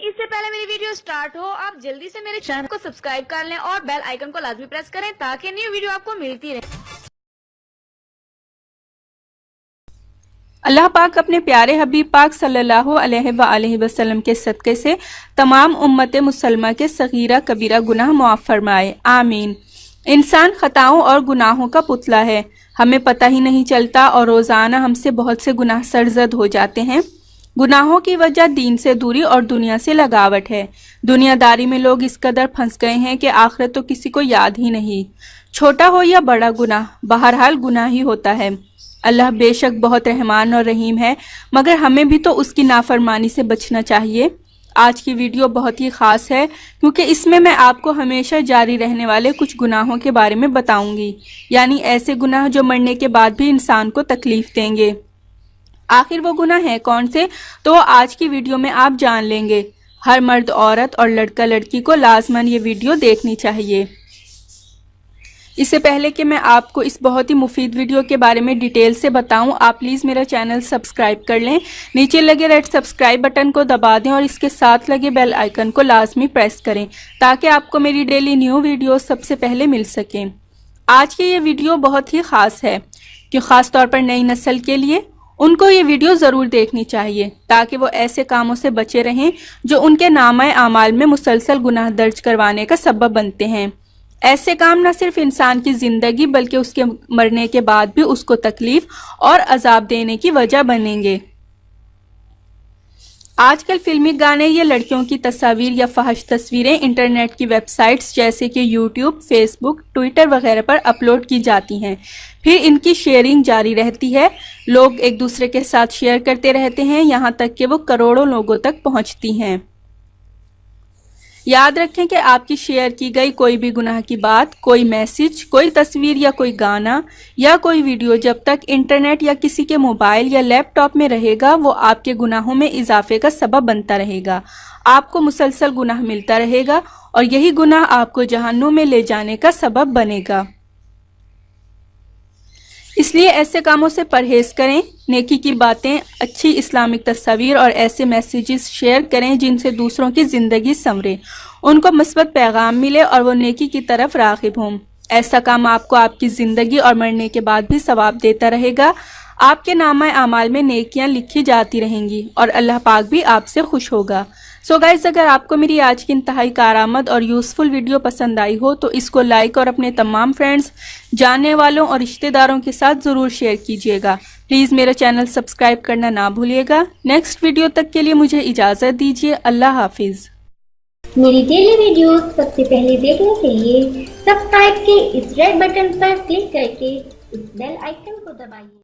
اس سے پہلے میری ویڈیو سٹارٹ ہو آپ جلدی سے میرے چینل کو سبسکرائب کر لیں اور بیل آئیکن کو لازمی پریس کریں تاکہ نیو ویڈیو آپ کو ملتی رہے۔ اللہ پاک اپنے پیارے حبیب پاک صلی اللہ علیہ وآلہ وسلم کے صدقے سے تمام امت مسلمہ کے صغیرہ کبیرہ گناہ معاف فرمائے، آمین۔ انسان خطاؤں اور گناہوں کا پتلا ہے، ہمیں پتہ ہی نہیں چلتا اور روزانہ ہم سے بہت سے گناہ سرزد ہو جاتے ہیں۔ گناہوں کی وجہ دین سے دوری اور دنیا سے لگاوٹ ہے۔ دنیا داری میں لوگ اس قدر پھنس گئے ہیں کہ آخرت تو کسی کو یاد ہی نہیں۔ چھوٹا ہو یا بڑا گناہ، بہرحال گناہ ہی ہوتا ہے۔ اللہ بے شک بہت رحمان اور رحیم ہے، مگر ہمیں بھی تو اس کی نافرمانی سے بچنا چاہیے۔ آج کی ویڈیو بہت ہی خاص ہے کیونکہ اس میں آپ کو ہمیشہ جاری رہنے والے کچھ گناہوں کے بارے میں بتاؤں گی، یعنی ایسے گناہ جو مرنے کے بعد بھی انسان کو تکلیف دیں گے۔ آخر وہ گناہ ہیں کون سے، تو آج کی ویڈیو میں آپ جان لیں گے۔ ہر مرد عورت اور لڑکا لڑکی کو لازماً یہ ویڈیو دیکھنی چاہیے۔ اس سے پہلے کہ میں آپ کو اس بہت ہی مفید ویڈیو کے بارے میں ڈیٹیل سے بتاؤں، آپ پلیز میرا چینل سبسکرائب کر لیں، نیچے لگے ریڈ سبسکرائب بٹن کو دبا دیں اور اس کے ساتھ لگے بیل آئیکن کو لازمی پریس کریں تاکہ آپ کو میری ڈیلی نیو ویڈیو سب سے پہلے مل سکیں۔ آج کی یہ ویڈیو بہت ہی خاص ہے کہ خاص طور پر نئی نسل کے لیے ان کو یہ ویڈیو ضرور دیکھنی چاہیے تاکہ وہ ایسے کاموں سے بچے رہیں جو ان کے نامہ اعمال میں مسلسل گناہ درج کروانے کا سبب بنتے ہیں۔ ایسے کام نہ صرف انسان کی زندگی بلکہ اس کے مرنے کے بعد بھی اس کو تکلیف اور عذاب دینے کی وجہ بنیں گے۔ آج کل فلمی گانے یا لڑکیوں کی تصاویر یا فحش تصویریں انٹرنیٹ کی ویب سائٹس جیسے کہ یوٹیوب، فیس بک، ٹویٹر وغیرہ پر اپلوڈ کی جاتی ہیں، پھر ان کی شیئرنگ جاری رہتی ہے۔ لوگ ایک دوسرے کے ساتھ شیئر کرتے رہتے ہیں یہاں تک کہ وہ کروڑوں لوگوں تک پہنچتی ہیں۔ یاد رکھیں کہ آپ کی شیئر کی گئی کوئی بھی گناہ کی بات، کوئی میسج، کوئی تصویر یا کوئی گانا یا کوئی ویڈیو جب تک انٹرنیٹ یا کسی کے موبائل یا لیپ ٹاپ میں رہے گا وہ آپ کے گناہوں میں اضافے کا سبب بنتا رہے گا۔ آپ کو مسلسل گناہ ملتا رہے گا اور یہی گناہ آپ کو جہنم میں لے جانے کا سبب بنے گا۔ اس لیے ایسے کاموں سے پرہیز کریں، نیکی کی باتیں، اچھی اسلامک تصاویر اور ایسے میسیجز شیئر کریں جن سے دوسروں کی زندگی سنورے، ان کو مثبت پیغام ملے اور وہ نیکی کی طرف راغب ہوں۔ ایسا کام آپ کو آپ کی زندگی اور مرنے کے بعد بھی ثواب دیتا رہے گا۔ آپ کے نامہ اعمال میں نیکیاں لکھی جاتی رہیں گی اور اللہ پاک بھی آپ سے خوش ہوگا۔ سو گائز، اگر آپ کو میری آج کی انتہائی کارآمد اور یوزفل ویڈیو پسند آئی ہو تو اس کو لائک اور اپنے تمام فرینڈز، جاننے والوں اور رشتہ داروں کے ساتھ ضرور شیئر کیجیے گا۔ پلیز میرا چینل سبسکرائب کرنا نہ بھولیے گا۔ نیکسٹ ویڈیو تک کے لیے مجھے اجازت دیجیے۔ اللہ حافظ۔ میری ڈیلی ویڈیوز سب سے پہلے دیکھنے کے لیے سبسکرائب کے اس ریڈ بٹن پر کلک کر کے اس بیل آئیکن کو دبائیے۔